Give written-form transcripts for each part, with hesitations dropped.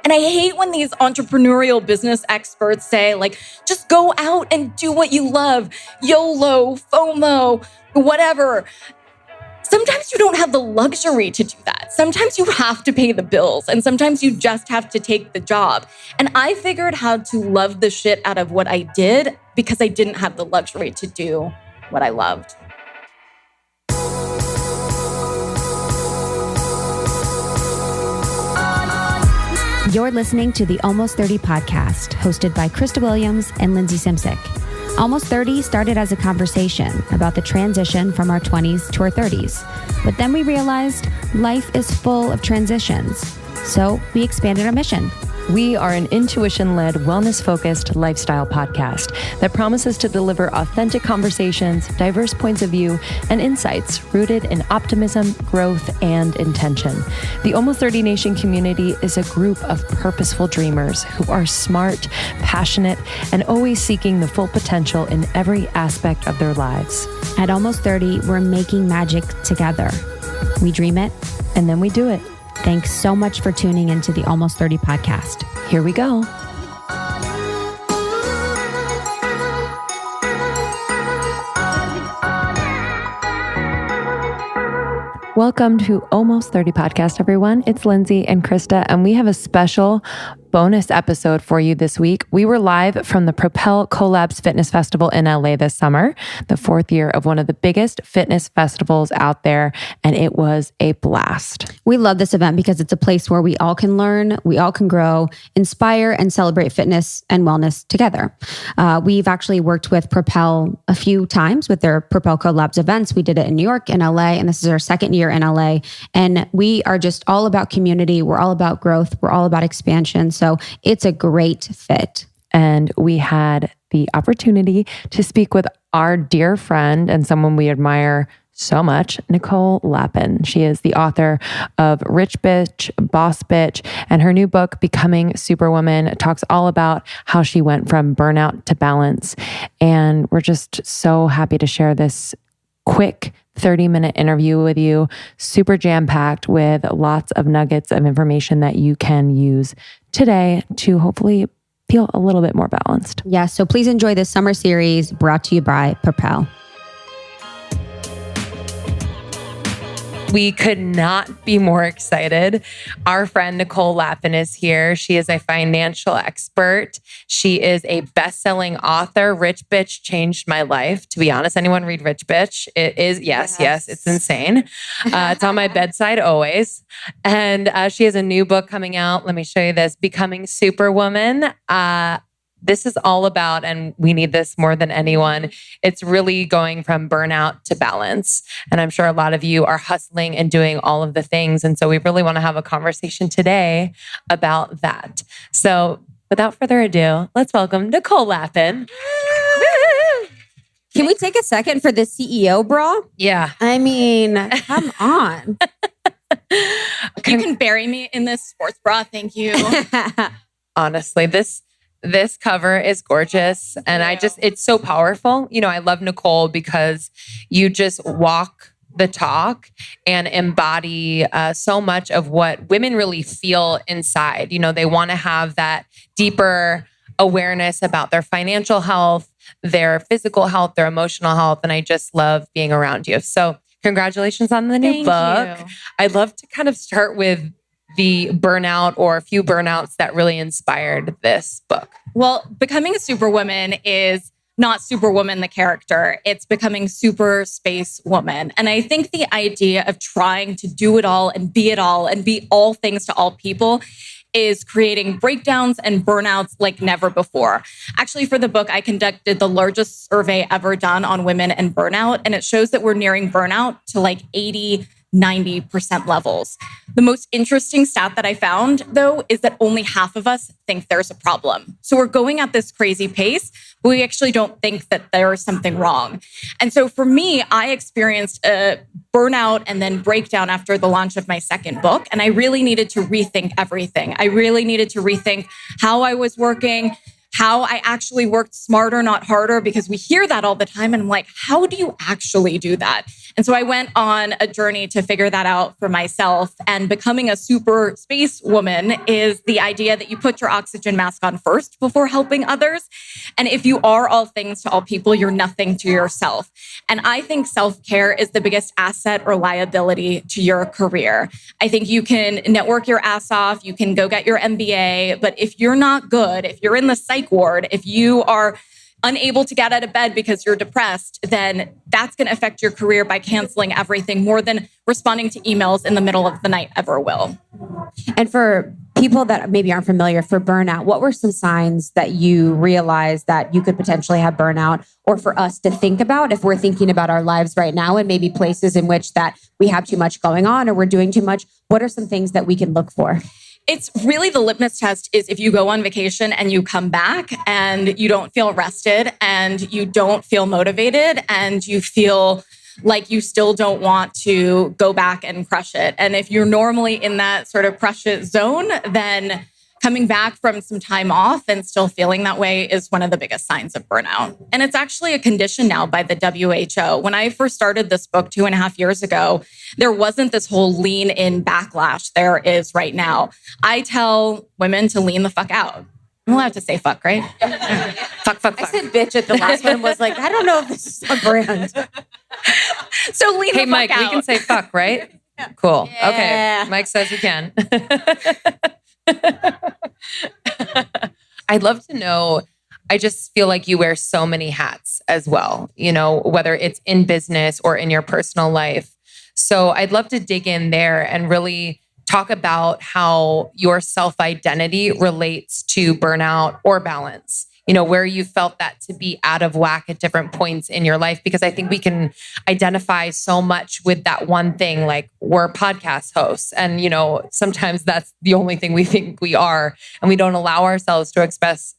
And I hate when these entrepreneurial business experts say, like, just go out and do what you love. YOLO, FOMO, whatever. Sometimes you don't have the luxury to do that. Sometimes you have to pay the bills, and sometimes you just have to take the job. And I figured how to love the shit out of what I did because I didn't have the luxury to do what I loved. You're listening to the Almost 30 podcast, hosted by Krista Williams and Lindsay Simsick. Almost 30 started as a conversation about the transition from our 20s to our 30s. But then we realized life is full of transitions. So we expanded our mission. We are an intuition-led, wellness-focused lifestyle podcast that promises to deliver authentic conversations, diverse points of view, and insights rooted in optimism, growth, and intention. The Almost 30 Nation community is a group of purposeful dreamers who are smart, passionate, and always seeking the full potential in every aspect of their lives. At Almost 30, we're making magic together. We dream it, and then we do it. Thanks so much for tuning into the Almost 30 podcast. Here we go. Welcome to Almost 30 podcast, everyone. It's Lindsay and Krista, and we have a special bonus episode for you this week. We were live from the Propel Collabs Fitness Festival in LA this summer, the fourth year of one of the biggest fitness festivals out there, and it was a blast. We love this event because it's a place where we all can learn, we all can grow, inspire, and celebrate fitness and wellness together. We've actually worked with Propel a few times with their Propel Collabs events. We did it in New York and LA, and this is our second year in LA. And we are just all about community. We're all about growth. We're all about expansion. So it's a great fit. And we had the opportunity to speak with our dear friend and someone we admire so much, Nicole Lapin. She is the author of Rich Bitch, Boss Bitch, and her new book, Becoming Superwoman, talks all about how she went from burnout to balance. And we're just so happy to share this quick 30-minute interview with you, super jam-packed with lots of nuggets of information that you can use today to hopefully feel a little bit more balanced. Yeah, so please enjoy this summer series brought to you by Propel. We could not be more excited. Our friend Nicole Lapin is here. She is a financial expert. She is a best-selling author. Rich Bitch changed my life. To be honest, anyone read Rich Bitch? It is, yes, it's insane. It's on my bedside always. And she has a new book coming out. Let me show you this, Becoming Superwoman. This is all about, and we need this more than anyone, it's really going from burnout to balance. And I'm sure a lot of you are hustling and doing all of the things. And so we really want to have a conversation today about that. So without further ado, let's welcome Nicole Lapin. Can we take a second for the CEO bra? Yeah. I mean, come on. You can bury me in this sports bra. Thank you. Honestly, this cover is gorgeous. And it's so powerful. You know, I love Nicole because you just walk the talk and embody so much of what women really feel inside. You know, they want to have that deeper awareness about their financial health, their physical health, their emotional health. And I just love being around you. So congratulations on the new book. I'd love to kind of start with the burnout or a few burnouts that really inspired this book. Well, Becoming a Superwoman is not Superwoman, the character. It's becoming super space woman. And I think the idea of trying to do it all and be all things to all people is creating breakdowns and burnouts like never before. Actually, for the book, I conducted the largest survey ever done on women and burnout. And it shows that we're nearing burnout to like 80-90% levels. The most interesting stat that I found, though, is that only half of us think there's a problem. So we're going at this crazy pace, but we actually don't think that there is something wrong. And so for me, I experienced a burnout and then breakdown after the launch of my second book. And I really needed to rethink everything. I really needed to rethink how I was working, how I actually worked smarter, not harder, because we hear that all the time. And I'm like, how do you actually do that? And so I went on a journey to figure that out for myself. And becoming a super space woman is the idea that you put your oxygen mask on first before helping others. And if you are all things to all people, you're nothing to yourself. And I think self-care is the biggest asset or liability to your career. I think you can network your ass off, you can go get your MBA, but if you're not good, if you're in the psych ward, if you are unable to get out of bed because you're depressed, then that's going to affect your career by canceling everything more than responding to emails in the middle of the night ever will. And for people that maybe aren't familiar for burnout, what were some signs that you realized that you could potentially have burnout, or for us to think about if we're thinking about our lives right now and maybe places in which that we have too much going on or we're doing too much? What are some things that we can look for? It's really the litmus test is if you go on vacation and you come back and you don't feel rested and you don't feel motivated and you feel like you still don't want to go back and crush it. And if you're normally in that sort of crush it zone, then coming back from some time off and still feeling that way is one of the biggest signs of burnout. And it's actually a condition now by the WHO. When I first started this book 2.5 years ago, there wasn't this whole lean in backlash there is right now. I tell women to lean the fuck out. I'm allowed to say fuck, right? Fuck. I said bitch at the last one and was like, I don't know if this is a brand. So lean the fuck Mike, out. we can say fuck, right? Cool. Yeah. Okay. Mike says we can. I'd love to know, I just feel like you wear so many hats as well, you know, whether it's in business or in your personal life. So I'd love to dig in there and really talk about how your self-identity relates to burnout or balance, you know, where you felt that to be out of whack at different points in your life, because I think we can identify so much with that one thing, like we're podcast hosts. And, you know, sometimes that's the only thing we think we are, and we don't allow ourselves to express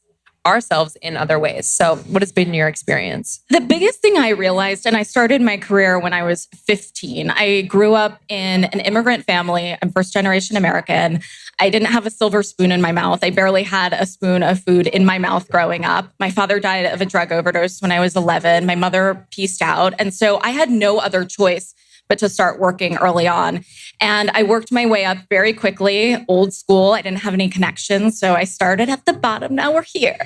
ourselves in other ways. So what has been your experience? The biggest thing I realized, and I started my career when I was 15, I grew up in an immigrant family. I'm first generation American. I didn't have a silver spoon in my mouth. I barely had a spoon of food in my mouth growing up. My father died of a drug overdose when I was 11. My mother pieced out. And so I had no other choice but to start working early on. And I worked my way up very quickly, old school. I didn't have any connections. So I started at the bottom. Now we're here.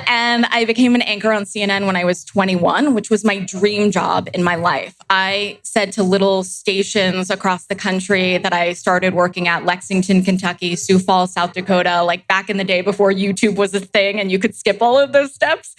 And I became an anchor on CNN when I was 21, which was my dream job in my life. I said to little stations across the country that I started working at Lexington, Kentucky, Sioux Falls, South Dakota, like back in the day before YouTube was a thing and you could skip all of those steps.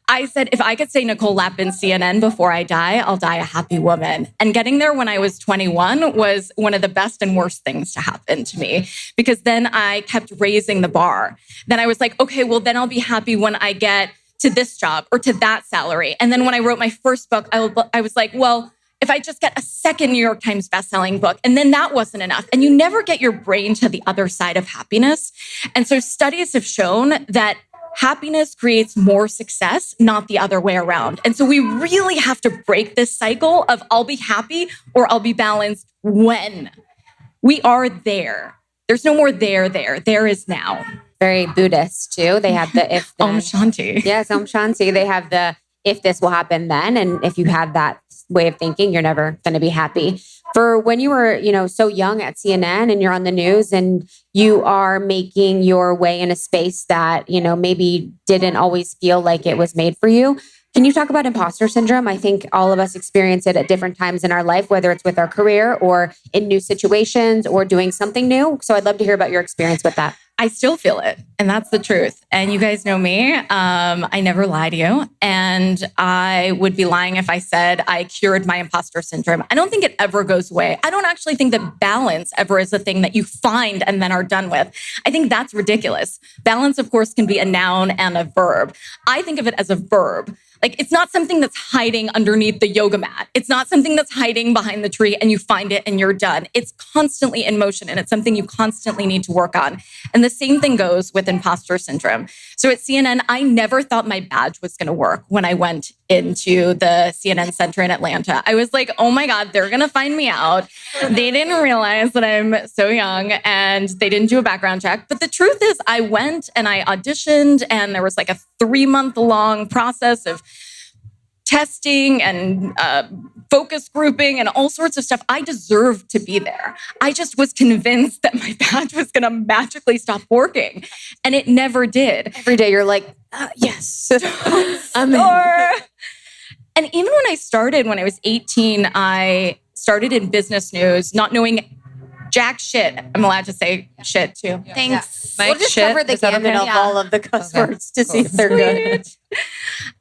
I said, if I could say Nicole Lapin CNN before I die, I'll die a happy woman. And getting there when I was 21 was one of the best and worst things to happen to me, because then I kept raising the bar. Then I was like, okay, well, then I'll be happy when I get to this job or to that salary. And then when I wrote my first book, I was like, well, if I just get a second New York Times bestselling book, and then that wasn't enough. And you never get your brain to the other side of happiness. And so studies have shown that happiness creates more success, not the other way around. And so we really have to break this cycle of I'll be happy or I'll be balanced when we are there. There's no more there. There is now. Very Buddhist too. They have the if then. Om Shanti. Yes, Om Shanti. They have the if this will happen then. And if you have that way of thinking, you're never going to be happy. For when you were, so young at CNN and you're on the news and you are making your way in a space that, maybe didn't always feel like it was made for you. Can you talk about imposter syndrome? I think all of us experience it at different times in our life, whether it's with our career or in new situations or doing something new. So I'd love to hear about your experience with that. I still feel it. And that's the truth. And you guys know me. I never lie to you. And I would be lying if I said I cured my imposter syndrome. I don't think it ever goes away. I don't actually think that balance ever is a thing that you find and then are done with. I think that's ridiculous. Balance, of course, can be a noun and a verb. I think of it as a verb. Like, it's not something that's hiding underneath the yoga mat. It's not something that's hiding behind the tree and you find it and you're done. It's constantly in motion and it's something you constantly need to work on. And the same thing goes with imposter syndrome. So at CNN, I never thought my badge was going to work when I went into the CNN Center in Atlanta. I was like, oh my God, they're going to find me out. They didn't realize that I'm so young and they didn't do a background check. But the truth is I went and I auditioned and there was like a 3-month-long process of testing and focus grouping and all sorts of stuff. I deserved to be there. I just was convinced that my badge was going to magically stop working. And it never did. Every day you're like, yes. And even when I started, when I was 18, I started in business news, not knowing jack shit. I'm allowed to say shit too. Yeah. Thanks. We'll just cover the gamut of all of the cuss words to see if they're good.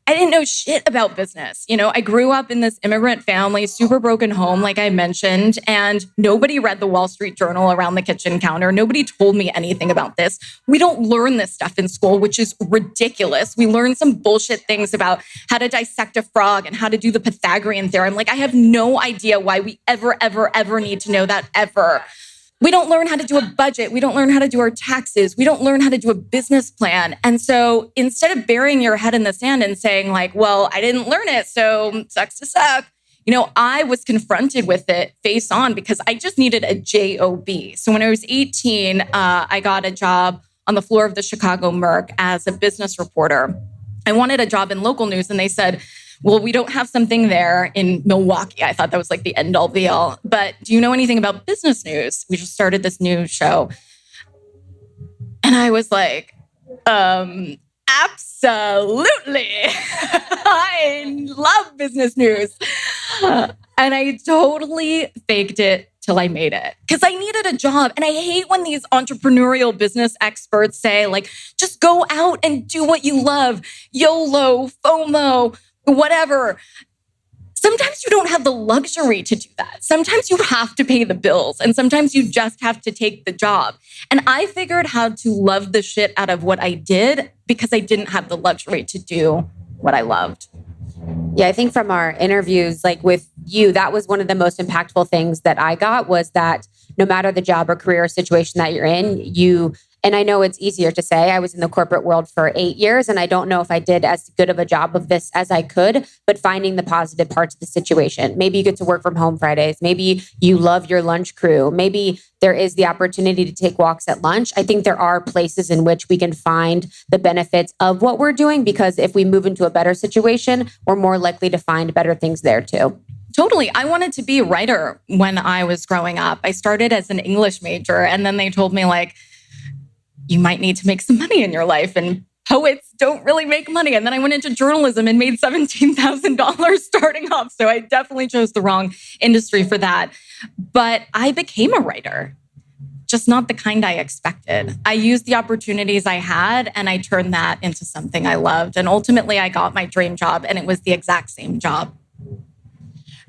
I didn't know shit about business. You know, I grew up in this immigrant family, super broken home, like I mentioned, and nobody read the Wall Street Journal around the kitchen counter. Nobody told me anything about this. We don't learn this stuff in school, which is ridiculous. We learn some bullshit things about how to dissect a frog and how to do the Pythagorean theorem. Like, I have no idea why we ever need to know that ever. We don't learn how to do a budget. We don't learn how to do our taxes. We don't learn how to do a business plan. And so instead of burying your head in the sand and saying like, well, I didn't learn it, so sucks to suck. You know, I was confronted with it face on because I just needed a job. So when I was 18, I got a job on the floor of the Chicago Merc as a business reporter. I wanted a job in local news and they said, well, we don't have something there in Milwaukee. I thought that was like the end all be all. But do you know anything about business news? We just started this new show. And I was like, absolutely. I love business news. And I totally faked it till I made it because I needed a job. And I hate when these entrepreneurial business experts say like, just go out and do what you love. YOLO, FOMO, whatever. Sometimes you don't have the luxury to do that. Sometimes you have to pay the bills and sometimes you just have to take the job. And I figured how to love the shit out of what I did because I didn't have the luxury to do what I loved. Yeah, I think from our interviews, like with you, that was one of the most impactful things that I got was that no matter the job or career situation that you're in, and I know it's easier to say, I was in the corporate world for 8 years, and I don't know if I did as good of a job of this as I could, but finding the positive parts of the situation. Maybe you get to work from home Fridays. Maybe you love your lunch crew. Maybe there is the opportunity to take walks at lunch. I think there are places in which we can find the benefits of what we're doing, because if we move into a better situation, we're more likely to find better things there too. Totally. I wanted to be a writer when I was growing up. I started as an English major, and then they told me like, you might need to make some money in your life, and poets don't really make money. And then I went into journalism and made $17,000 starting off. So I definitely chose the wrong industry for that. But I became a writer, just not the kind I expected. I used the opportunities I had and I turned that into something I loved. And ultimately I got my dream job, and it was the exact same job.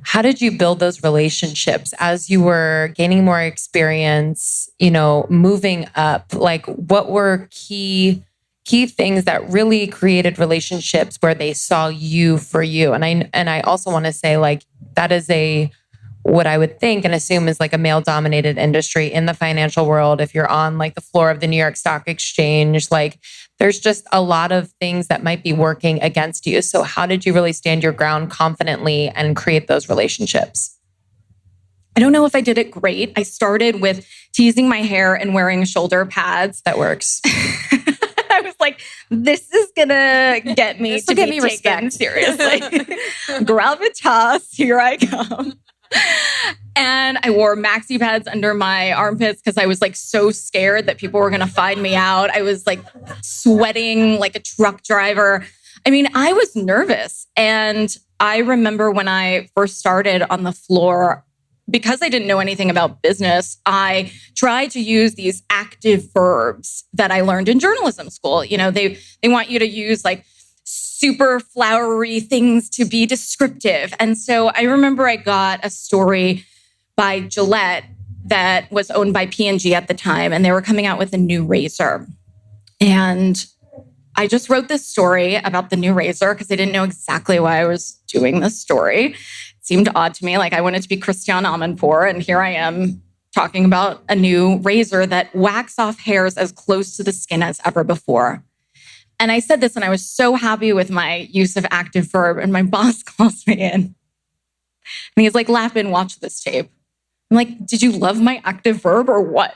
How did you build those relationships as you were gaining more experience, moving up? Like, what were key things that really created relationships where they saw you for you? And I also want to say, like, that is what I would think and assume is like a male-dominated industry in the financial world. If you're on like the floor of the New York Stock Exchange, like there's just a lot of things that might be working against you. So how did you really stand your ground confidently and create those relationships? I don't know if I did it great. I started with teasing my hair and wearing shoulder pads. That works. I was like, this is gonna get me to be taken seriously. Gravitas, here I come. And I wore maxi pads under my armpits because I was like so scared that people were going to find me out. I was like sweating like a truck driver. I mean, I was nervous. And I remember when I first started on the floor, because I didn't know anything about business, I tried to use these active verbs that I learned in journalism school. They want you to use like super flowery things to be descriptive. And so I remember I got a story by Gillette that was owned by P&G at the time, and they were coming out with a new razor. And I just wrote this story about the new razor because I didn't know exactly why I was doing this story. It seemed odd to me. Like I wanted to be Christiane Amanpour, and here I am talking about a new razor that whacks off hairs as close to the skin as ever before. And I said this, and I was so happy with my use of active verb. And my boss calls me in, and he's like, "Lapin, watch this tape." I'm like, "Did you love my active verb or what?"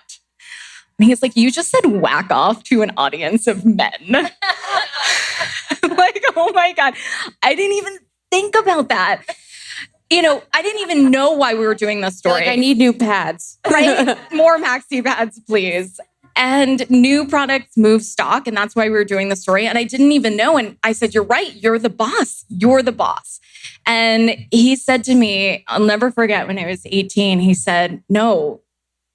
And he's like, "You just said whack off to an audience of men." I'm like, oh my God, I didn't even think about that. I didn't even know why we were doing this story. Like, I need new pads. Right? More maxi pads, please. And new products move stock. And that's why we were doing the story. And I didn't even know. And I said, "You're right. You're the boss. You're the boss." And he said to me, I'll never forget when I was 18, he said, "No,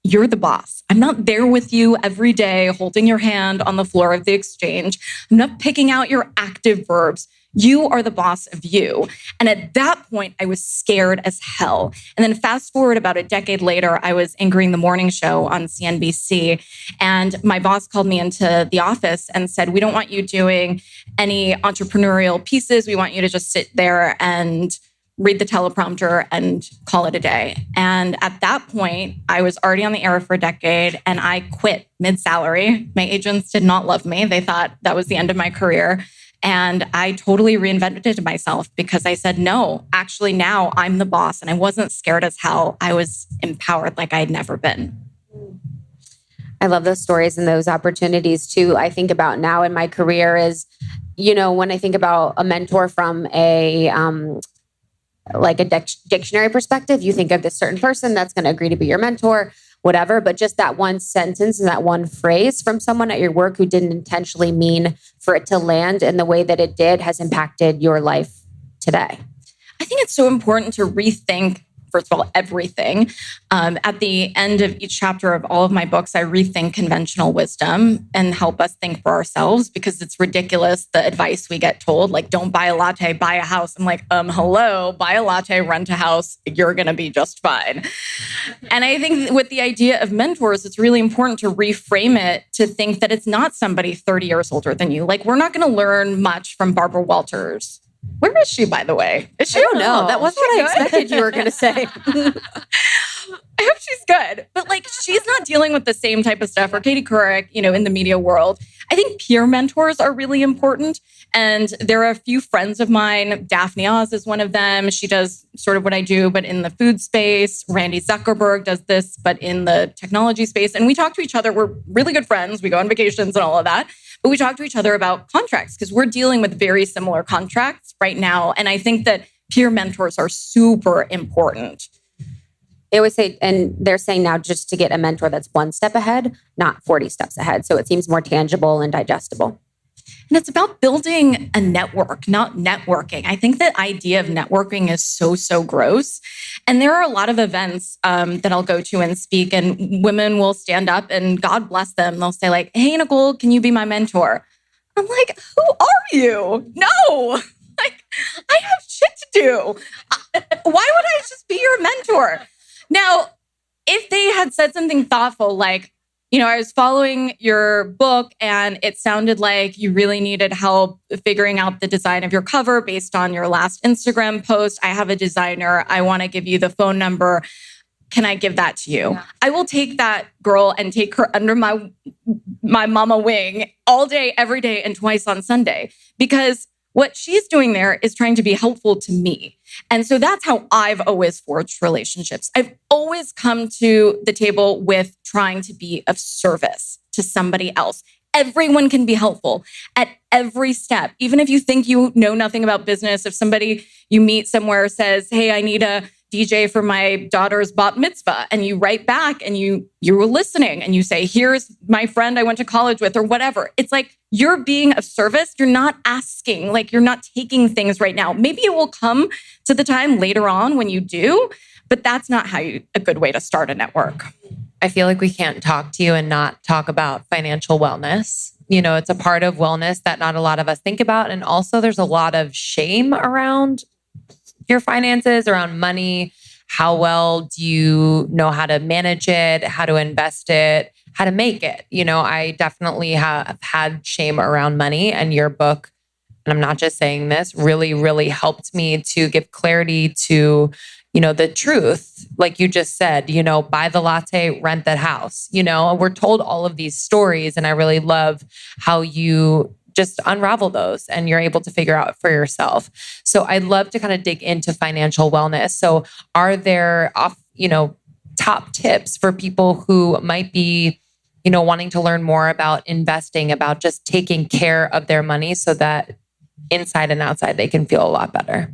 you're the boss. I'm not there with you every day holding your hand on the floor of the exchange. I'm not picking out your active verbs. You are the boss of you." And at that point, I was scared as hell. And then fast forward about a decade later, I was anchoring the morning show on CNBC. And my boss called me into the office and said, "We don't want you doing any entrepreneurial pieces. We want you to just sit there and read the teleprompter and call it a day." And at that point, I was already on the air for a decade and I quit mid-salary. My agents did not love me. They thought that was the end of my career. And I totally reinvented myself because I said, no, actually now I'm the boss. And I wasn't scared as hell. I was empowered like I had never been. I love those stories and those opportunities too. I think about now in my career is, when I think about a mentor from a dictionary perspective, you think of this certain person that's going to agree to be your mentor, whatever. But just that one sentence and that one phrase from someone at your work who didn't intentionally mean for it to land in the way that it did has impacted your life today. I think it's so important to rethink, first of all, everything. At the end of each chapter of all of my books, I rethink conventional wisdom and help us think for ourselves because it's ridiculous, the advice we get told, like, don't buy a latte, buy a house. I'm like, hello, buy a latte, rent a house, you're going to be just fine. And I think with the idea of mentors, it's really important to reframe it to think that it's not somebody 30 years older than you. Like, we're not going to learn much from Barbara Walters. Where is she, by the way? Is she? I don't know. That wasn't what I expected you were going to say. I hope she's good. But she's not dealing with the same type of stuff. Or Katie Couric, in the media world. I think peer mentors are really important. And there are a few friends of mine. Daphne Oz is one of them. She does sort of what I do, but in the food space. Randy Zuckerberg does this, but in the technology space. And we talk to each other. We're really good friends. We go on vacations and all of that. But we talk to each other about contracts because we're dealing with very similar contracts right now. And I think that peer mentors are super important. They always say, and they're saying now just to get a mentor that's one step ahead, not 40 steps ahead. So it seems more tangible and digestible. And it's about building a network, not networking. I think the idea of networking is so gross. And there are a lot of events that I'll go to and speak, and women will stand up and God bless them. They'll say like, "Hey, Nicole, can you be my mentor?" I'm like, who are you? No, I have shit to do. Why would I just be your mentor? Now, if they had said something thoughtful like, I was following your book and it sounded like you really needed help figuring out the design of your cover based on your last Instagram post. I have a designer. I want to give you the phone number. Can I give that to you? Yeah. I will take that girl and take her under my mama wing all day, every day, and twice on Sunday, because what she's doing there is trying to be helpful to me. And so that's how I've always forged relationships. I've always come to the table with trying to be of service to somebody else. Everyone can be helpful at every step. Even if you think you know nothing about business, if somebody you meet somewhere says, "Hey, I need a DJ for my daughter's bat mitzvah," and you write back and you were listening and you say, "Here's my friend I went to college with," or whatever. It's like you're being of service. You're not asking, you're not taking things right now. Maybe it will come to the time later on when you do, but that's not a good way to start a network. I feel like we can't talk to you and not talk about financial wellness. It's a part of wellness that not a lot of us think about. And also there's a lot of shame around your finances, around money. How well do you know how to manage it, how to invest it, how to make it? I definitely have had shame around money, and your book, and I'm not just saying this, really, really helped me to give clarity to, the truth. Like you just said, buy the latte, rent that house, we're told all of these stories. And I really love how you just unravel those and you're able to figure out for yourself. So I'd love to kind of dig into financial wellness. So are there top tips for people who might be, wanting to learn more about investing, about just taking care of their money so that inside and outside they can feel a lot better?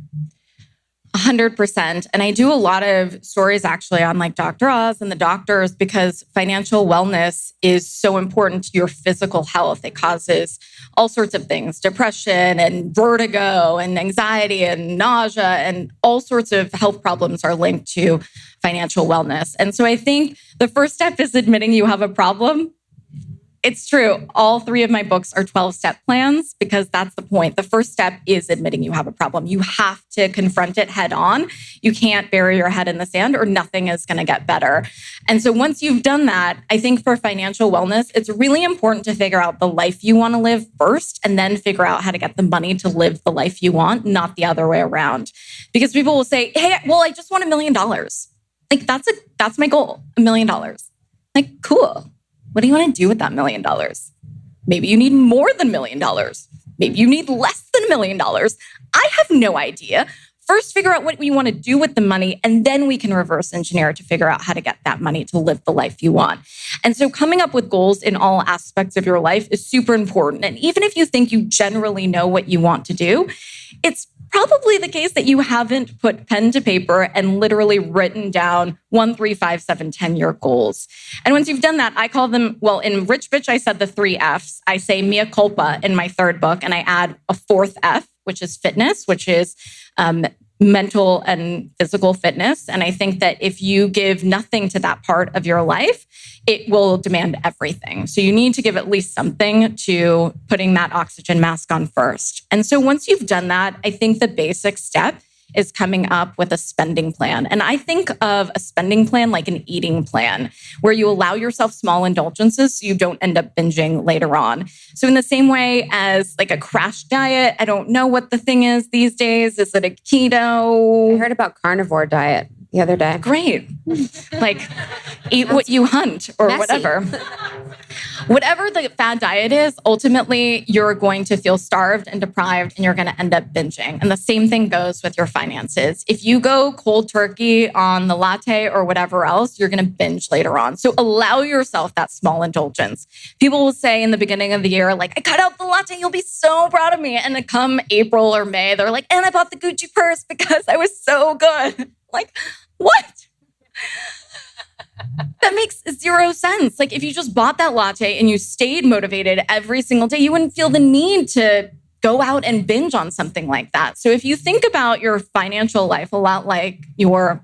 100%. And I do a lot of stories actually on like Dr. Oz and the doctors, because financial wellness is so important to your physical health. It causes all sorts of things, depression and vertigo and anxiety and nausea, and all sorts of health problems are linked to financial wellness. And so I think the first step is admitting you have a problem. It's true. All 3 of my books are 12-step plans, because that's the point. The first step is admitting you have a problem. You have to confront it head on. You can't bury your head in the sand or nothing is going to get better. And so once you've done that, I think for financial wellness, it's really important to figure out the life you want to live first, and then figure out how to get the money to live the life you want, not the other way around. Because people will say, hey, well, I just want $1 million. Like that's my goal, $1 million. Like, cool. What do you want to do with that $1 million? Maybe you need more than $1 million. Maybe you need less than $1 million. I have no idea. First, figure out what you want to do with the money, and then we can reverse engineer to figure out how to get that money to live the life you want. And so coming up with goals in all aspects of your life is super important. And even if you think you generally know what you want to do, it's probably the case that you haven't put pen to paper and literally written down 1, 3, 5, 7, 10-year goals. And once you've done that, I call them, well, in Rich Bitch, I said the 3 Fs. I say mea culpa in my 3rd book, and I add a 4th F, which is fitness, which is mental and physical fitness. And I think that if you give nothing to that part of your life, it will demand everything. So you need to give at least something to putting that oxygen mask on first. And so once you've done that, I think the basic step is coming up with a spending plan. And I think of a spending plan like an eating plan, where you allow yourself small indulgences so you don't end up binging later on. So in the same way as like a crash diet, I don't know what the thing is these days. Is it a keto? I heard about carnivore diet the other day. Great. Like eat what you hunt or messy. Whatever. Whatever the fad diet is, ultimately, you're going to feel starved and deprived, and you're going to end up binging. And the same thing goes with your finances. If you go cold turkey on the latte or whatever else, you're going to binge later on. So allow yourself that small indulgence. People will say in the beginning of the year, like, I cut out the latte, you'll be so proud of me. And then come April or May, they're like, and I bought the Gucci purse because I was so good. Like, what? That makes 0 sense. Like if you just bought that latte and you stayed motivated every single day, you wouldn't feel the need to go out and binge on something like that. So if you think about your financial life a lot like your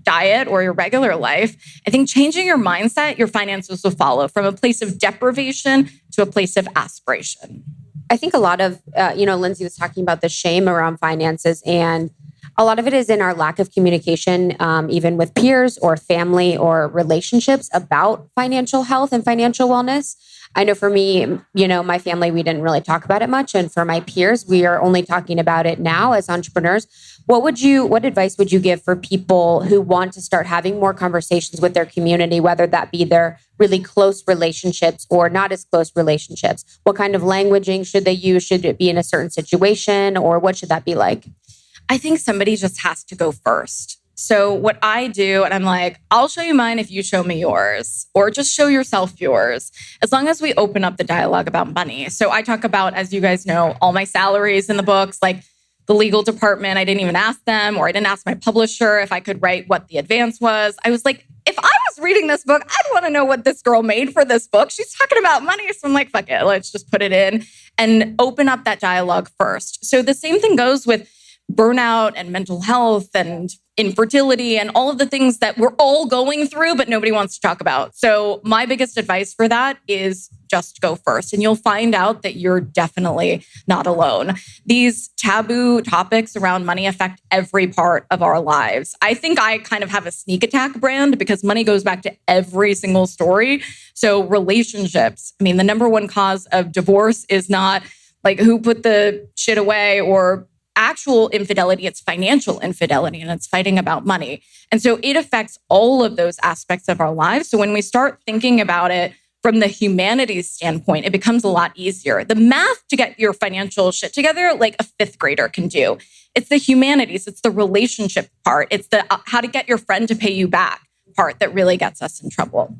diet or your regular life, I think changing your mindset, your finances will follow from a place of deprivation to a place of aspiration. I think a lot of, Lindsay was talking about the shame around finances, and a lot of it is in our lack of communication, even with peers or family or relationships about financial health and financial wellness. I know for me, my family, we didn't really talk about it much. And for my peers, we are only talking about it now as entrepreneurs. What advice would you give for people who want to start having more conversations with their community, whether that be their really close relationships or not as close relationships? What kind of languaging should they use? Should it be in a certain situation, or what should that be like? I think somebody just has to go first. So what I do, and I'm like, I'll show you mine if you show me yours, or just show yourself yours, as long as we open up the dialogue about money. So I talk about, as you guys know, all my salaries in the books, like the legal department, I didn't even ask them, or I didn't ask my publisher if I could write what the advance was. I was like, if I was reading this book, I'd want to know what this girl made for this book. She's talking about money. So I'm like, fuck it, let's just put it in and open up that dialogue first. So the same thing goes with burnout and mental health and infertility and all of the things that we're all going through, but nobody wants to talk about. So my biggest advice for that is just go first, and you'll find out that you're definitely not alone. These taboo topics around money affect every part of our lives. I think I kind of have a sneak attack brand because money goes back to every single story. So relationships, I mean, the number one cause of divorce is not like who put the shit away or actual infidelity, it's financial infidelity, and it's fighting about money. And so it affects all of those aspects of our lives. So when we start thinking about it from the humanities standpoint, it becomes a lot easier. The math to get your financial shit together, like a fifth grader can do. It's the humanities, it's the relationship part, it's the how to get your friend to pay you back part that really gets us in trouble.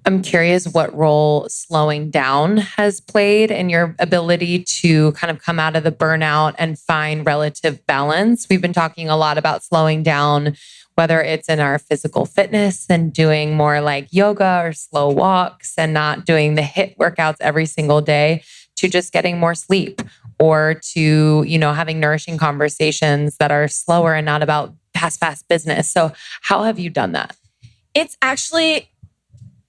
I'm curious what role slowing down has played in your ability to kind of come out of the burnout and find relative balance. We've been talking a lot about slowing down, whether it's in our physical fitness and doing more like yoga or slow walks and not doing the HIIT workouts every single day, to just getting more sleep, or to, having nourishing conversations that are slower and not about fast business. So how have you done that? It's actually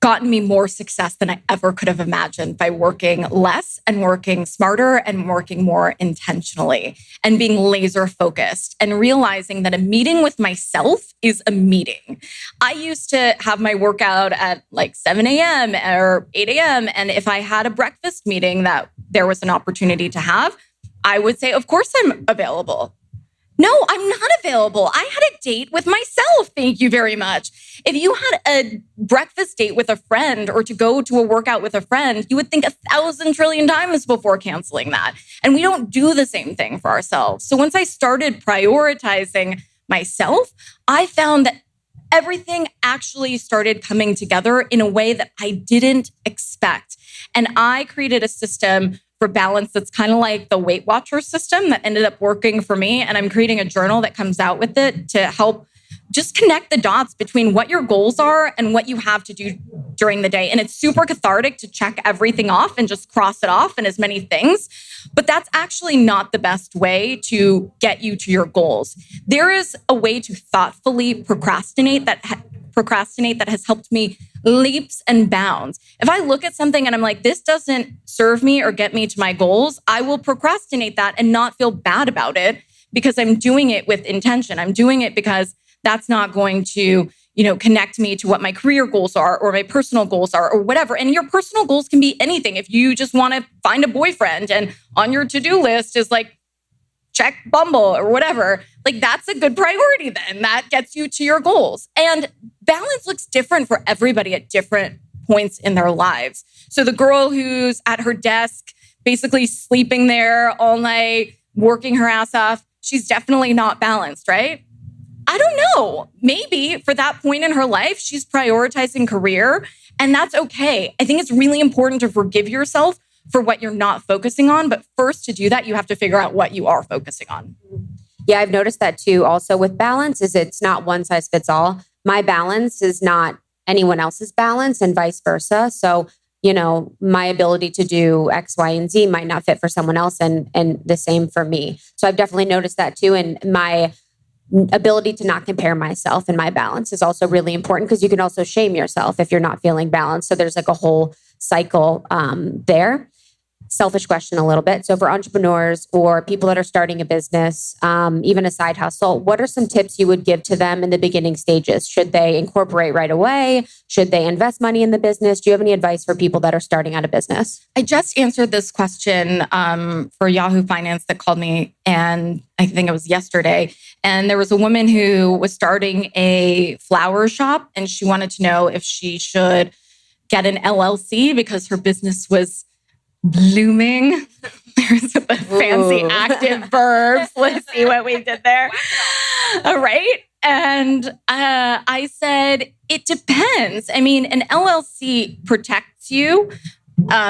gotten me more success than I ever could have imagined by working less and working smarter and working more intentionally and being laser focused and realizing that a meeting with myself is a meeting. I used to have my workout at like 7 a.m. or 8 a.m. And if I had a breakfast meeting that there was an opportunity to have, I would say, of course I'm available. No, I'm not available. I had a date with myself. Thank you very much. If you had a breakfast date with a friend or to go to a workout with a friend, you would think 1,000 trillion times before canceling that. And we don't do the same thing for ourselves. So once I started prioritizing myself, I found that everything actually started coming together in a way that I didn't expect. And I created a system for balance that's kind of like the Weight Watcher system that ended up working for me. And I'm creating a journal that comes out with it to help just connect the dots between what your goals are and what you have to do during the day. And it's super cathartic to check everything off and just cross it off in as many things. But that's actually not the best way to get you to your goals. There is a way to thoughtfully procrastinate that has helped me leaps and bounds. If I look at something and I'm like, this doesn't serve me or get me to my goals, I will procrastinate that and not feel bad about it because I'm doing it with intention. I'm doing it because that's not going to, connect me to what my career goals are or my personal goals are or whatever. And your personal goals can be anything. If you just want to find a boyfriend and on your to-do list is like, check Bumble or whatever, like that's a good priority then. That gets you to your goals. And balance looks different for everybody at different points in their lives. So the girl who's at her desk, basically sleeping there all night, working her ass off, she's definitely not balanced, right? I don't know. Maybe for that point in her life, she's prioritizing career, and that's okay. I think it's really important to forgive yourself for what you're not focusing on. But first, to do that, you have to figure out what you are focusing on. Yeah, I've noticed that too. Also with balance is it's not one size fits all. My balance is not anyone else's balance and vice versa. So, my ability to do X, Y, and Z might not fit for someone else and the same for me. So I've definitely noticed that too. And my ability to not compare myself and my balance is also really important because you can also shame yourself if you're not feeling balanced. So there's like a whole cycle there. Selfish question a little bit. So for entrepreneurs or people that are starting a business, even a side hustle, what are some tips you would give to them in the beginning stages? Should they incorporate right away? Should they invest money in the business? Do you have any advice for people that are starting out a business? I just answered this question for Yahoo Finance that called me, and I think it was yesterday. And there was a woman who was starting a flower shop, and she wanted to know if she should get an LLC because her business was blooming. There's a fancy active verbs. Let's see what we did there. All right. And I said, it depends. I mean, an LLC protects you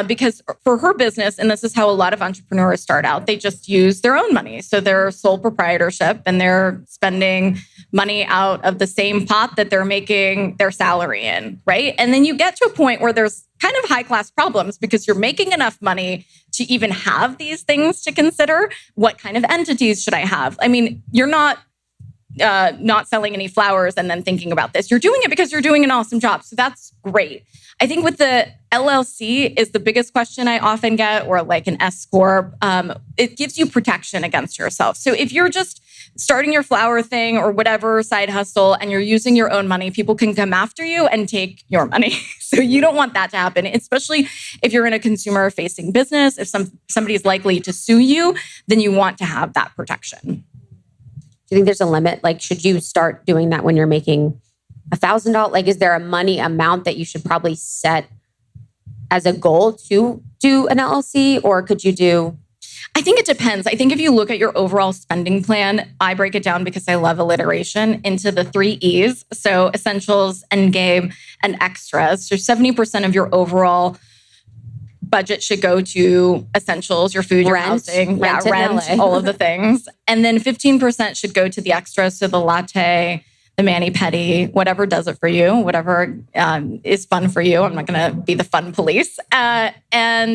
because for her business, and this is how a lot of entrepreneurs start out, they just use their own money. So they're sole proprietorship and they're spending money out of the same pot that they're making their salary in, right? And then you get to a point where there's kind of high-class problems because you're making enough money to even have these things to consider. What kind of entities should I have? I mean, you're not not selling any flowers and then thinking about this. You're doing it because you're doing an awesome job. So that's great. I think with the LLC is the biggest question I often get, or like an S corp. It gives you protection against yourself. So if you're just starting your flower thing or whatever side hustle and you're using your own money, people can come after you and take your money. So you don't want that to happen, especially if you're in a consumer-facing business. If somebody's likely to sue you, then you want to have that protection. Do you think there's a limit? Like, should you start doing that when you're making $1,000? Like, is there a money amount that you should probably set as a goal to do an LLC? Or could you do... I think it depends. I think if you look at your overall spending plan, I break it down because I love alliteration into the 3 E's. So essentials, endgame, and extras. So 70% of your overall budget should go to essentials, your food, your housing, rent, all of the things. And then 15% should go to the extras. So the latte, the mani-pedi, whatever does it for you, whatever is fun for you. I'm not going to be the fun police. And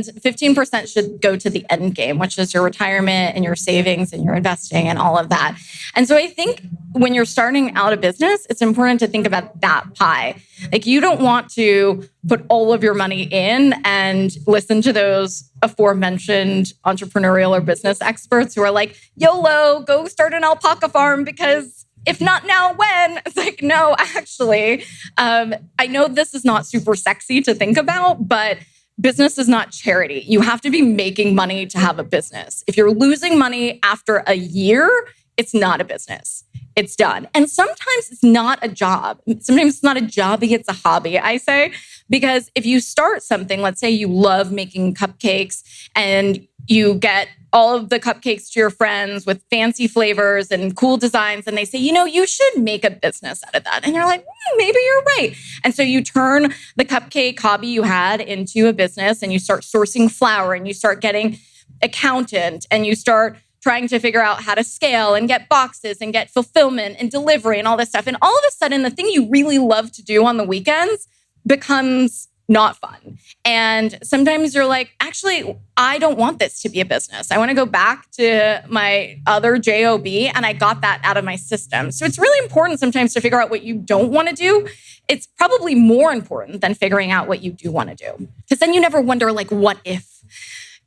15% should go to the end game, which is your retirement and your savings and your investing and all of that. And so I think when you're starting out a business, it's important to think about that pie. Like, you don't want to put all of your money in and listen to those aforementioned entrepreneurial or business experts who are like, YOLO, go start an alpaca farm because if not now, when? It's like, no, actually, I know this is not super sexy to think about, but business is not charity. You have to be making money to have a business. If you're losing money after a year, it's not a business. It's done. And sometimes it's not a job. Sometimes it's not a jobby, it's a hobby, I say. Because if you start something, let's say you love making cupcakes and you get all of the cupcakes to your friends with fancy flavors and cool designs. And they say, you should make a business out of that. And you're like, maybe you're right. And so you turn the cupcake hobby you had into a business and you start sourcing flour and you start getting accountant and you start trying to figure out how to scale and get boxes and get fulfillment and delivery and all this stuff. And all of a sudden, the thing you really love to do on the weekends becomes not fun. And sometimes you're like, actually, I don't want this to be a business. I want to go back to my other job, and I got that out of my system. So it's really important sometimes to figure out what you don't want to do. It's probably more important than figuring out what you do want to do. Because then you never wonder, like, what if?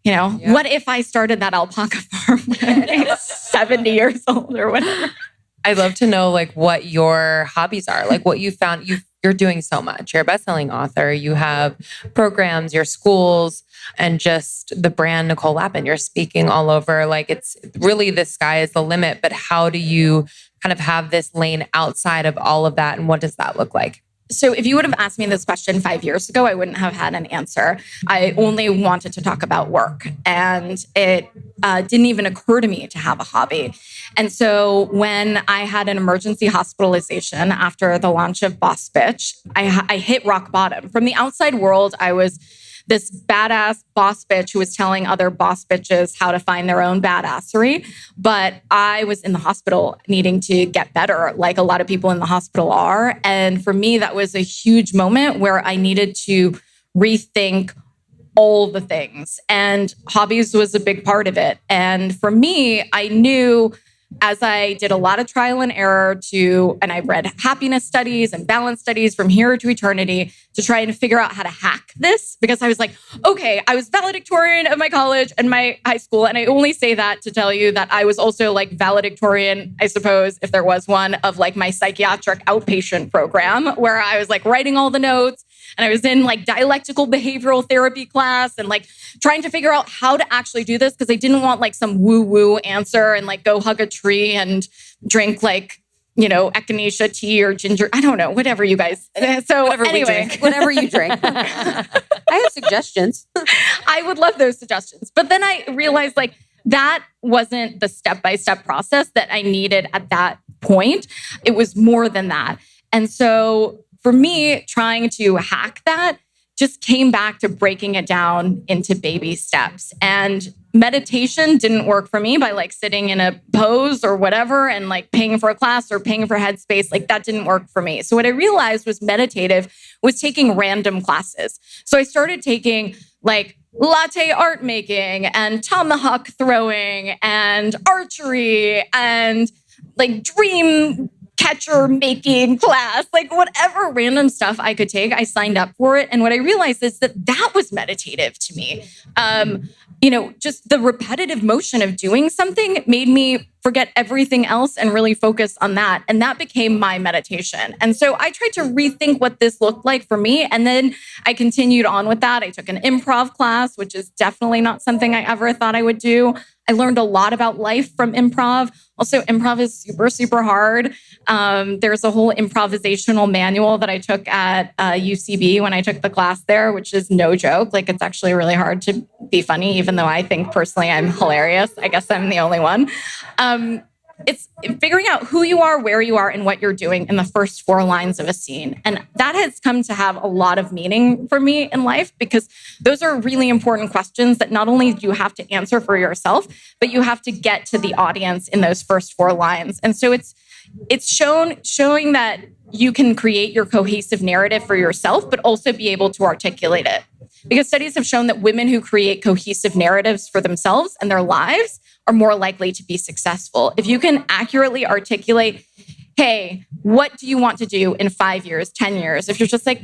What if I started that alpaca farm when I was 70 years old or whatever? I'd love to know like what your hobbies are, like what you found. You're doing so much. You're a best-selling author. You have programs, your schools, and just the brand Nicole Lapin. You're speaking all over. Like, it's really the sky is the limit. But how do you kind of have this lane outside of all of that? And what does that look like? So if you would have asked me this question 5 years ago, I wouldn't have had an answer. I only wanted to talk about work, and it didn't even occur to me to have a hobby. And so when I had an emergency hospitalization after the launch of Boss Bitch, I hit rock bottom. From the outside world, I was this badass boss bitch who was telling other boss bitches how to find their own badassery. But I was in the hospital needing to get better, like a lot of people in the hospital are. And for me, that was a huge moment where I needed to rethink all the things. And hobbies was a big part of it. And for me, I knew as I did a lot of trial and error and I read happiness studies and balance studies from here to eternity to try and figure out how to hack this, because I was like, okay, I was valedictorian of my college and my high school. And I only say that to tell you that I was also like valedictorian, I suppose, if there was one, of like my psychiatric outpatient program, where I was like writing all the notes. And I was in like dialectical behavioral therapy class and like trying to figure out how to actually do this, because I didn't want like some woo-woo answer and like go hug a tree and drink like, echinacea tea or ginger. I don't know, whatever you guys. So whatever you drink. I have suggestions. I would love those suggestions. But then I realized like that wasn't the step-by-step process that I needed at that point. It was more than that. And so for me, trying to hack that just came back to breaking it down into baby steps. And meditation didn't work for me by like sitting in a pose or whatever and like paying for a class or paying for Headspace. Like that didn't work for me. So what I realized was meditative was taking random classes. So I started taking like latte art making and tomahawk throwing and archery and like dream catcher making class, like whatever random stuff I could take, I signed up for it. And what I realized is that was meditative to me. Just the repetitive motion of doing something made me forget everything else and really focus on that. And that became my meditation. And so I tried to rethink what this looked like for me. And then I continued on with that. I took an improv class, which is definitely not something I ever thought I would do. I learned a lot about life from improv. Also, improv is super, super hard. There's a whole improvisational manual that I took at UCB when I took the class there, which is no joke. Like, it's actually really hard to be funny, even though I think personally I'm hilarious. I guess I'm the only one. It's figuring out who you are, where you are, and what you're doing in the first 4 lines of a scene. And that has come to have a lot of meaning for me in life, because those are really important questions that not only do you have to answer for yourself, but you have to get to the audience in those first 4 lines. And so it's showing that you can create your cohesive narrative for yourself, but also be able to articulate it. Because studies have shown that women who create cohesive narratives for themselves and their lives are more likely to be successful. If you can accurately articulate, hey, what do you want to do in 5 years, 10 years? If you're just like,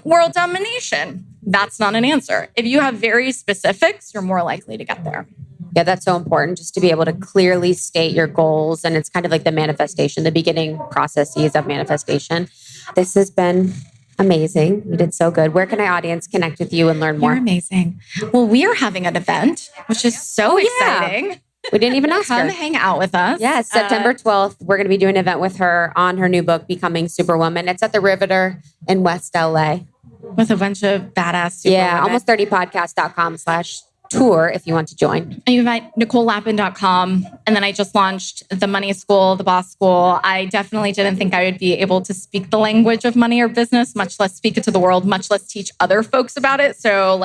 world domination, that's not an answer. If you have very specifics, you're more likely to get there. Yeah, that's so important, just to be able to clearly state your goals. And it's kind of like the manifestation, the beginning processes of manifestation. This has been amazing. You did so good. Where can our audience connect with you and learn more? You're amazing. Well, we are having an event, which is so exciting. We didn't even ask her. Come hang out with us. Yes, September 12th, we're going to be doing an event with her on her new book, Becoming Superwoman. It's at the Riveter in West LA. With a bunch of badass superwomen. Yeah, almost30podcast.com/tour if you want to join. And you can find NicoleLapin.com. And then I just launched the Money School, the Boss School. I definitely didn't think I would be able to speak the language of money or business, much less speak it to the world, much less teach other folks about it. So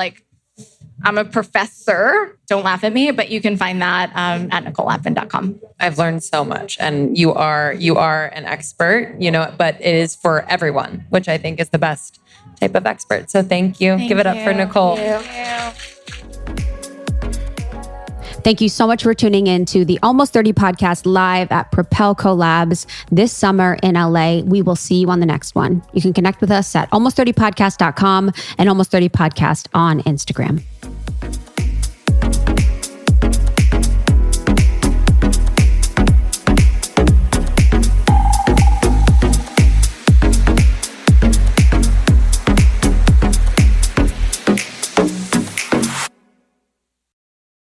I'm a professor. Don't laugh at me, but you can find that at NicoleLapin.com. I've learned so much, and you are an expert, but it is for everyone, which I think is the best type of expert. So thank you. Give it up for Nicole. Thank you. Thank you so much for tuning in to the Almost 30 podcast live at Propel Collabs this summer in LA. We will see you on the next one. You can connect with us at almost30podcast.com and almost30podcast on Instagram.